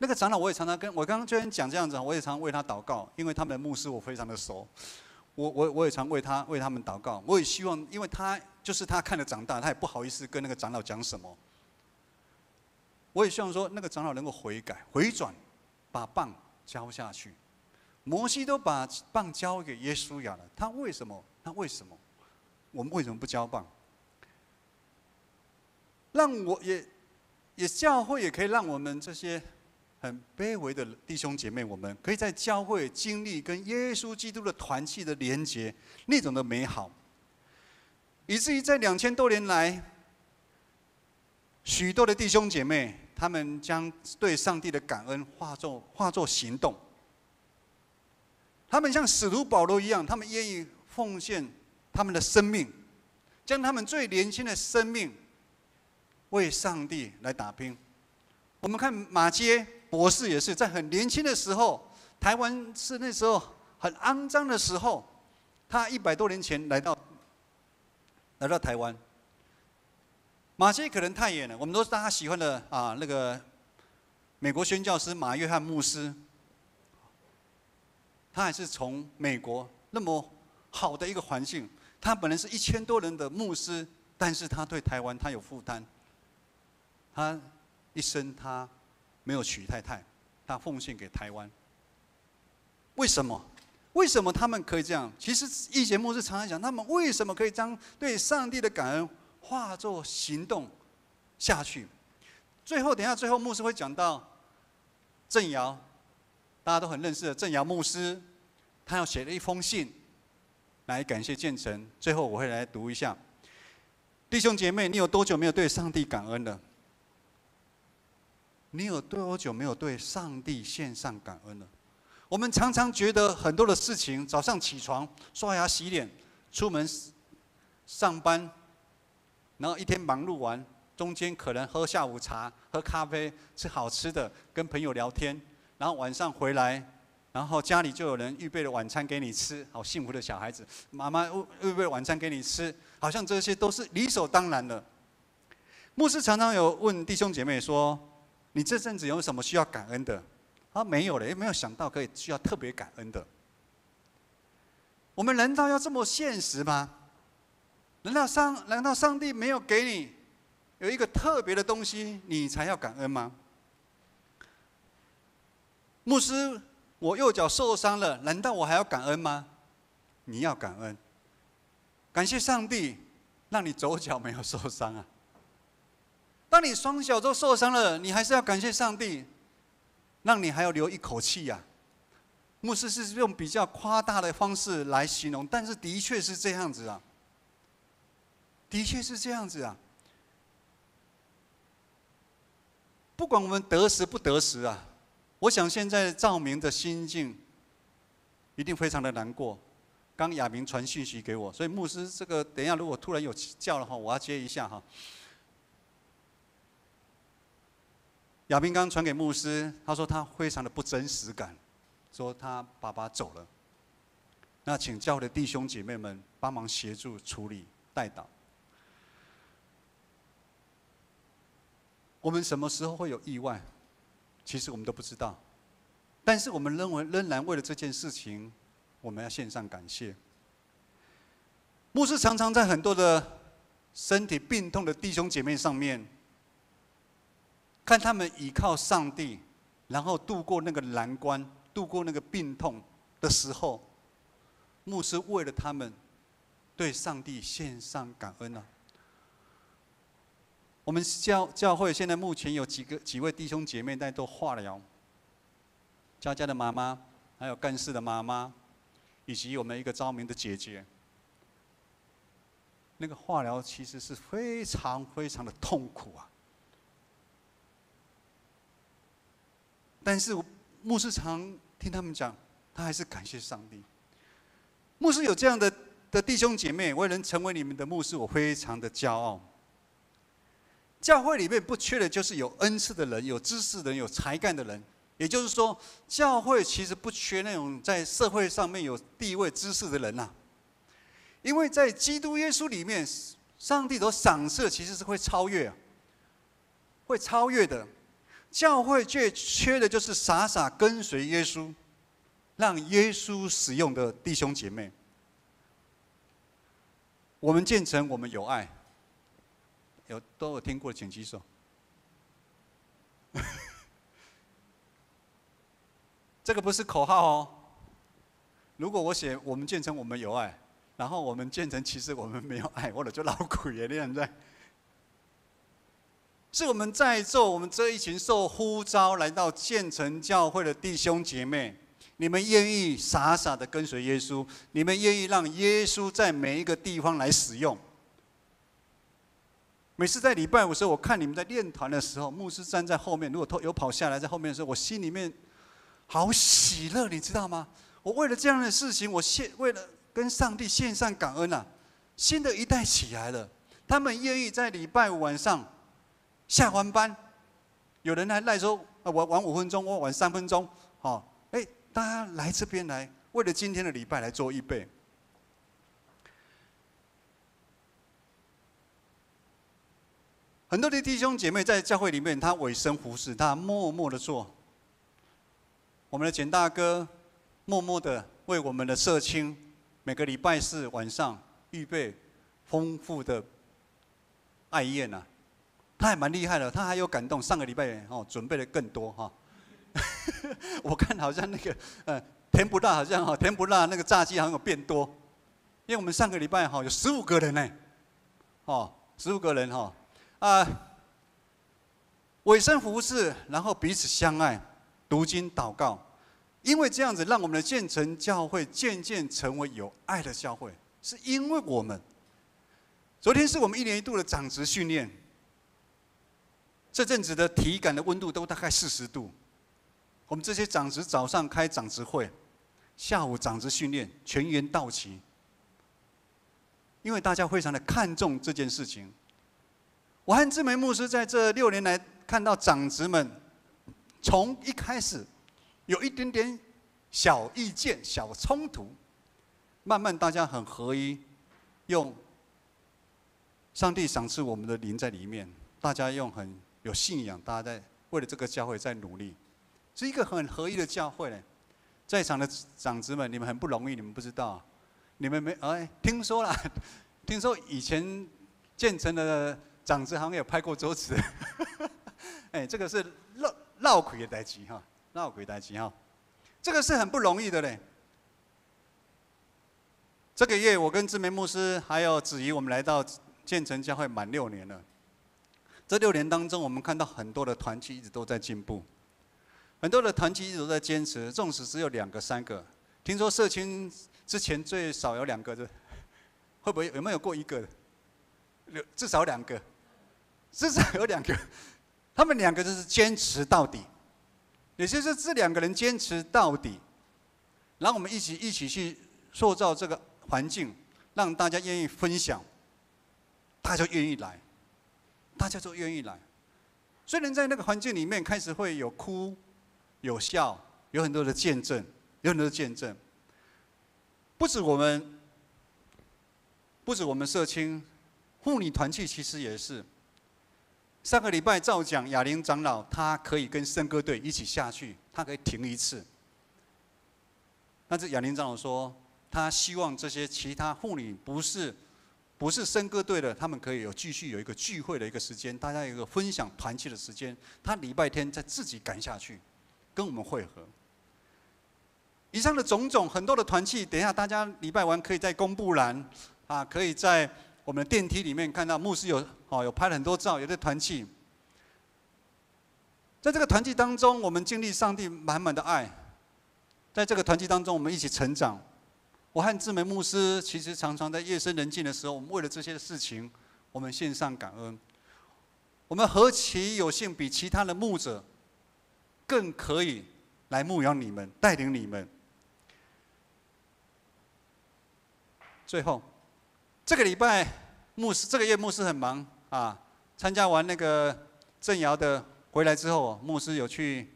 Speaker 4: 个长老，我也常常我刚刚就跟讲这样子，我也常为他祷告，因为他们的牧师我非常的熟，我也常为他们祷告，我也希望，因为他就是他看着长大，他也不好意思跟那个长老讲什么，我也希望说那个长老能够悔改回转，把棒交下去。摩西都把棒交给耶稣亚了，他为什么？我们为什么不交棒？让我也教会也可以让我们这些很卑微的弟兄姐妹，我们可以在教会经历跟耶稣基督的团契的连结，那种的美好，以至于在2000多年来，许多的弟兄姐妹，他们将对上帝的感恩化作行动。他们像使徒保罗一样，他们愿意奉献他们的生命，将他们最年轻的生命为上帝来打拼。我们看马偕博士也是在很年轻的时候，台湾是那时候很肮脏的时候，他100多年前来到台湾。马偕可能太远了，我们都是大家喜欢的那个美国宣教师马约翰牧师，他还是从美国那么好的一个环境，他本来是1000多人的牧师，但是他对台湾他有负担。他一生他没有娶太太，他奉献给台湾。为什么？为什么他们可以这样？其实义节牧师常常讲，他们为什么可以将对上帝的感恩化作行动下去？等一下最后牧师会讲到郑尧，大家都很认识的郑尧牧师，他要写了一封信来感谢建成。最后我会来读一下：弟兄姐妹，你有多久没有对上帝感恩了？你有多久没有对上帝献上感恩了？我们常常觉得很多的事情，早上起床、刷牙、洗脸、出门上班，然后一天忙碌完，中间可能喝下午茶、喝咖啡、吃好吃的，跟朋友聊天，然后晚上回来然后家里就有人预备了晚餐给你吃，好幸福的小孩子。妈妈预备晚餐给你吃，好像这些都是理所当然的。牧师常常有问弟兄姐妹说：“你这阵子有什么需要感恩的？”啊，没有了，也没有想到可以需要特别感恩的。我们难道要这么现实吗？难道上帝没有给你有一个特别的东西，你才要感恩吗？牧师，我右脚受伤了，难道我还要感恩吗？你要感恩，感谢上帝让你左脚没有受伤啊。当你双脚都受伤了，你还是要感谢上帝，让你还要留一口气呀。牧师是用比较夸大的方式来形容，但是的确是这样子啊，的确是这样子啊。不管我们得时不得时啊，我想现在照明的心境一定非常的难过。刚亚明传讯息给我，所以牧师这个等一下如果突然有叫的话，我要接一下哈。亚明刚传给牧师，他说他非常的不真实感，说他爸爸走了。那请教会的弟兄姐妹们帮忙协助处理代祷。我们什么时候会有意外？其实我们都不知道，但是我们仍然为了这件事情，我们要献上感谢。牧师常常在很多的身体病痛的弟兄姐妹上面，看他们倚靠上帝，然后度过那个难关，度过那个病痛的时候，牧师为了他们，对上帝献上感恩啊。我们教会现在目前有几位弟兄姐妹在做化疗，佳佳的妈妈，还有干事的妈妈，以及我们一个昭明的姐姐。那个化疗其实是非常非常的痛苦啊。但是牧师常听他们讲，他还是感谢上帝。牧师有这样的弟兄姐妹，我也能成为你们的牧师，我非常的骄傲。教会里面不缺的就是有恩赐的人，有知识的人，有才干的人。也就是说，教会其实不缺那种在社会上面有地位、知识的人呐。因为在基督耶稣里面，上帝所赏赐其实是会超越，会超越的。教会最缺的就是傻傻跟随耶稣，让耶稣使用的弟兄姐妹。我们建成，我们有爱。都有听过，请举手。这个不是口号哦。如果我写我们建成我们有爱，然后我们建成其实我们没有爱，我就老苦也那样在。是我们在座，我们这一群受呼召来到建成教会的弟兄姐妹，你们愿意傻傻的跟随耶稣，你们愿意让耶稣在每一个地方来使用。每次在礼拜五的时候，我看你们在练团的时候，牧师站在后面，如果有跑下来在后面的时候，我心里面好喜乐，你知道吗？我为了这样的事情，为了跟上帝献上感恩啊！新的一代起来了，他们愿意在礼拜五晚上下完班，有人还赖说我晚5分钟，我晚3分钟，大家来这边来，为了今天的礼拜来做预备。很多的弟兄姐妹在教会里面，他委身服侍，他默默的做。我们的简大哥默默的为我们的社青每个礼拜四晚上预备丰富的爱宴啊，他还蛮厉害的，他还有感动。上个礼拜准备的更多哈，我看好像那个甜不辣好像甜不辣那个炸鸡好像有变多，因为我们上个礼拜有15个人呢，15个人委身服侍，然后彼此相爱，读经祷告，因为这样子，让我们的建成教会渐渐成为有爱的教会，是因为我们。昨天是我们1年1度的长职训练，这阵子的体感的温度都大概40度，我们这些长职早上开长职会，下午长职训练，全员到齐，因为大家非常的看重这件事情。我和志梅牧师在这6年来看到长职们从一开始有一点点小意见、小冲突，慢慢大家很合一，用上帝赏赐我们的灵在里面，大家用很有信仰，大家在为了这个教会在努力，是一个很合一的教会嘞。在场的长子们，你们很不容易，你们不知道，你们没听说啦，听说以前建成的长子好像有拍过桌子，这个是闹鬼的代志哈，闹鬼代志哈，这个是很不容易的嘞。这个月我跟志梅牧师还有子怡，我们来到建成教会满6年了。这6年当中，我们看到很多的团契一直都在进步。很多的团契一直都在坚持，纵使只有2个、3个。听说社青之前最少有2个的，会不会有没有过1个？至少2个，至少有2个。他们2个就是坚持到底，也就是这2个人坚持到底，然后我们一起去塑造这个环境，让大家愿意分享，大家就愿意来，大家就愿意来。虽然在那个环境里面开始会有哭。有笑，有很多的见证，有很多的见证。不止我们社青，妇女团契其实也是。上个礼拜照讲，雅玲长老她可以跟圣歌队一起下去，她可以停1次。但是雅玲长老说，她希望这些其他妇女不是圣歌队的，他们可以继续有一个聚会的一个时间，大家有一个分享团契的时间。她礼拜天再自己赶下去。跟我们会合。以上的种种，很多的团契，等一下大家礼拜完可以在公布栏可以在我们的电梯里面看到牧师有拍了很多照，有的团契。在这个团契当中，我们经历上帝满满的爱，在这个团契当中，我们一起成长。我和志梅牧师其实常常在夜深人静的时候，我们为了这些事情，我们献上感恩。我们何其有幸，比其他的牧者更可以来牧养你们，带领你们。最后，这个月牧师很忙参加完那个正窑的回来之后，牧师有去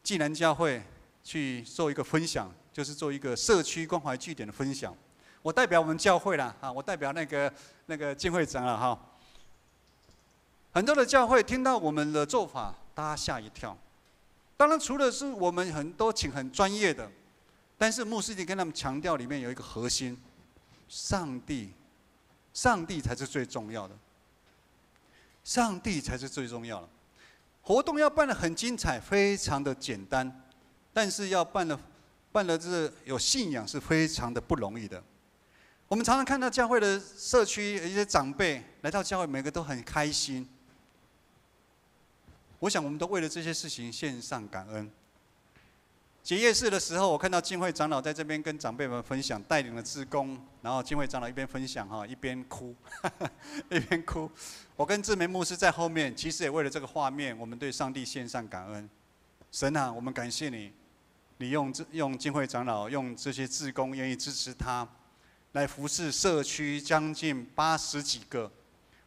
Speaker 4: 济南教会去做一个分享，就是做一个社区关怀据点的分享。我代表我们教会啦我代表那个建会长了哈。很多的教会听到我们的做法，大家吓一跳。当然，除了是我们很多请很专业的，但是牧师已经跟他们强调，里面有一个核心：上帝才是最重要的，上帝才是最重要的。活动要办得很精彩，非常的简单，但是要办的是有信仰，是非常的不容易的。我们常常看到教会的社区一些长辈来到教会，每个都很开心。我想，我们都为了这些事情献上感恩。结业式的时候，我看到浸会长老在这边跟长辈们分享，带领了志工，然后浸会长老一边分享一边哭，一边哭。我跟志梅牧师在后面，其实也为了这个画面，我们对上帝献上感恩。神啊，我们感谢你，你用浸会长老，用这些志工愿意支持他，来服侍社区将近80几个。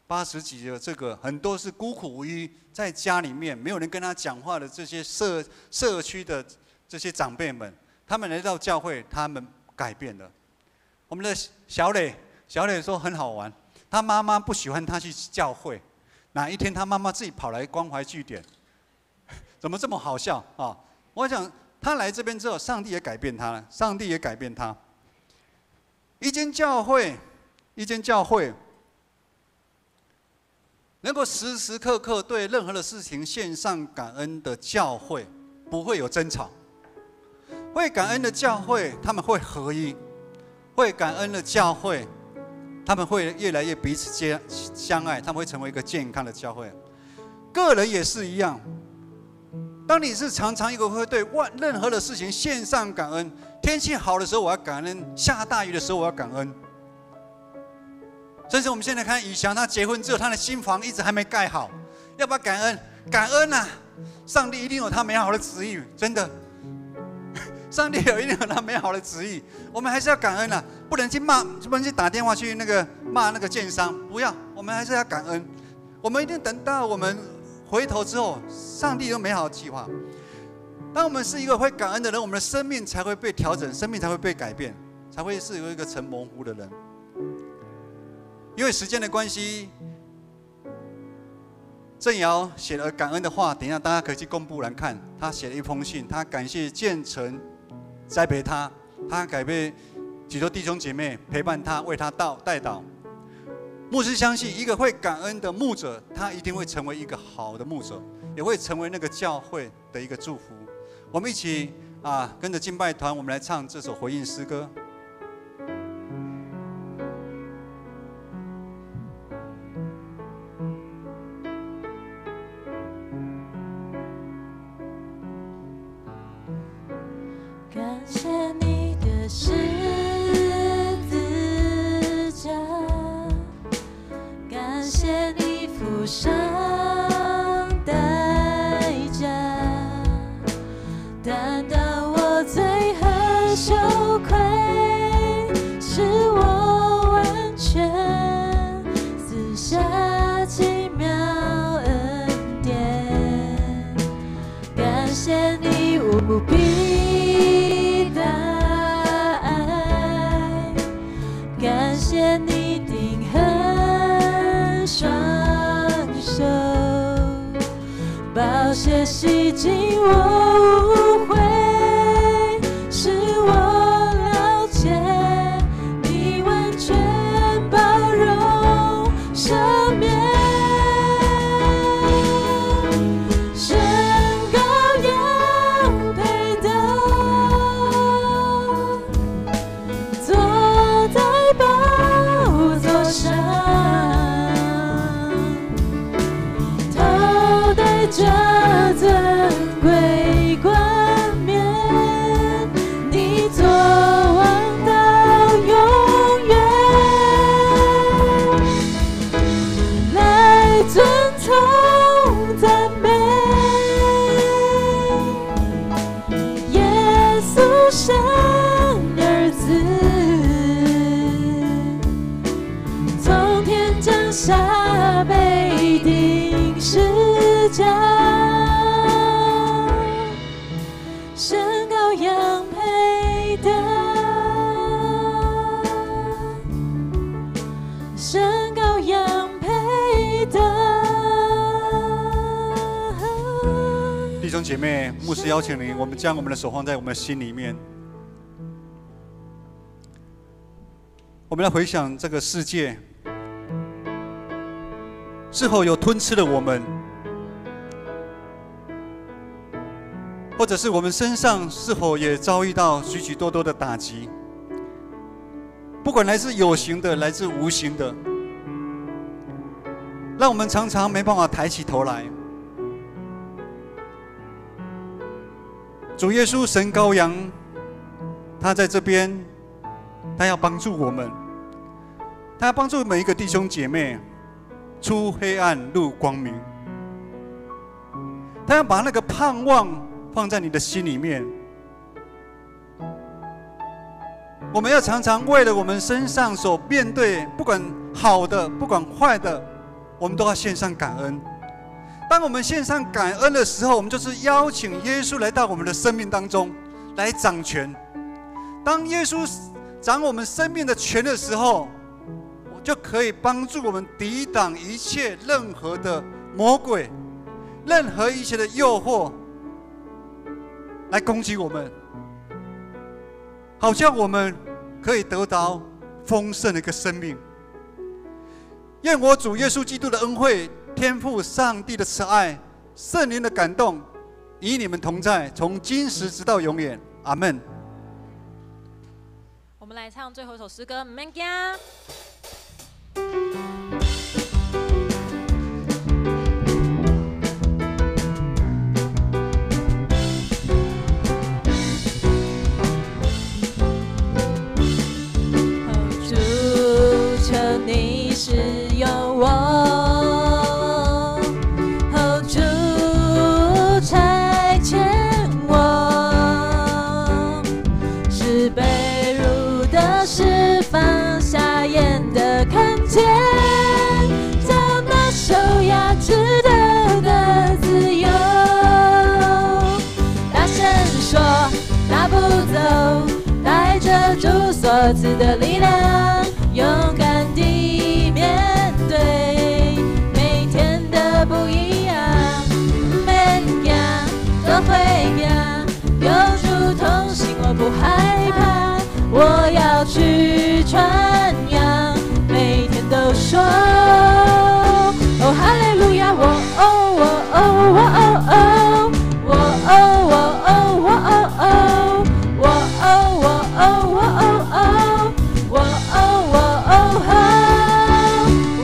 Speaker 4: 80几个，这个很多是孤苦无依，在家里面没有人跟他讲话的这些社区的这些长辈们，他们来到教会，他们改变了。我们的小磊说很好玩，他妈妈不喜欢他去教会，哪一天他妈妈自己跑来关怀据点，怎么这么好笑啊？我想他来这边之后，上帝也改变他了，上帝也改变他。一间教会。能够时时刻刻对任何的事情献上感恩的教会，不会有争吵。会感恩的教会，他们会合一；会感恩的教会，他们会越来越彼此相爱，他们会成为一个健康的教会。个人也是一样。当你是常常一个会对任何的事情献上感恩，天气好的时候我要感恩，下大雨的时候我要感恩。甚至我们现在看宇翔，他结婚之后，他的新房一直还没盖好，要不要感恩？感恩啊！上帝一定有他美好的旨意，真的。上帝一定有他美好的旨意，我们还是要感恩啊！不能去骂，不能去打电话去骂那个建商，不要，我们还是要感恩。我们一定等到我们回头之后，上帝有美好的计划。当我们是一个会感恩的人，我们的生命才会被调整，生命才会被改变，才会是有一个陈模糊的人。因为时间的关系，郑瑶写了感恩的话，等一下大家可以去公布栏看。他写了一封信，他感谢建成栽培他，他感谢许多弟兄姐妹陪伴他，为他代祷。牧师相信，一个会感恩的牧者，他一定会成为一个好的牧者，也会成为那个教会的一个祝福。我们一起跟着敬拜团，我们来唱这首回应诗歌。
Speaker 2: 感谢你的十字架，感谢你付上代价，担当我罪和羞愧，使我完全赐下奇妙恩典。感谢你无比的爱，感谢你定恒双手，宝血洗净我污秽，使我了解你完全包容赦免。神羔羊配得坐在宝座上，头戴着尊贵冠冕，你作王到永远，来遵从赞美耶稣生儿子，从天降下被钉十架，神羔羊配得，神羔羊配得。
Speaker 4: 弟兄姐妹，牧师邀请您，我们将我们的手放在我们的心里面。我们来回想这个世界是否有吞吃了我们，或者是我们身上是否也遭遇到许许多多的打击，不管来自有形的，来自无形的，让我们常常没办法抬起头来。主耶稣神羔羊，他在这边，他要帮助我们，他要帮助每一个弟兄姐妹出黑暗入光明，他要把那个盼望放在你的心里面。我们要常常为了我们身上所面对，不管好的不管坏的，我们都要献上感恩。当我们献上感恩的时候，我们就是邀请耶稣来到我们的生命当中来掌权。当耶稣掌我们生命的权的时候，就可以帮助我们抵挡一切任何的魔鬼，任何一切的诱惑来攻击我们，好像我们可以得到丰盛的一个生命。愿我主耶稣基督的恩惠、天父上帝的慈爱、圣灵的感动，与你们同在，从今时直到永远。阿们。
Speaker 2: 我们来唱最后一首诗歌，唔免惊。主，求你使用我，主差遣我，是被掳的释放，瞎眼的看见，将那受压制的自由，大声赐的力量，勇敢地面对每天的不一样。每样都会样，有主同行，我不害怕。我要去传扬，每天都说哦哈利路亚，我哦我哦我哦哦我哦我哦我哦哦我哦我哦我哦哦我哦我哦我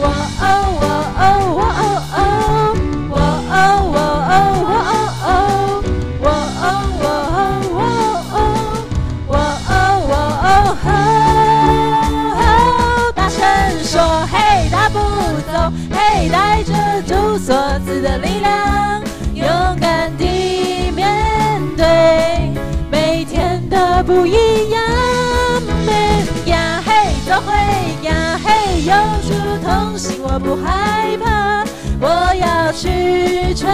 Speaker 2: 哦我哦我哦哦我哦我哦我哦哦我哦我哦我哦我哦我哦，大声说嘿，大步走，嘿，带着主所赐的力量，勇敢地面对每天的不一样。每呀嘿，走会呀嘿，有主同行，我不害怕。我要去传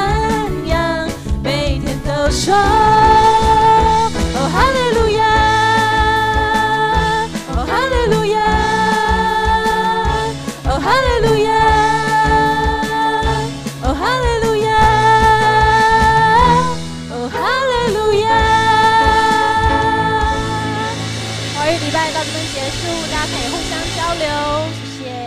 Speaker 2: 扬，每天都说哦哈利路亚。哦哈利路亚，哦哈利路亚，哦哈利路亚，哦哈利路亚。华语礼拜到这边结束，大家可以互相交流，谢谢。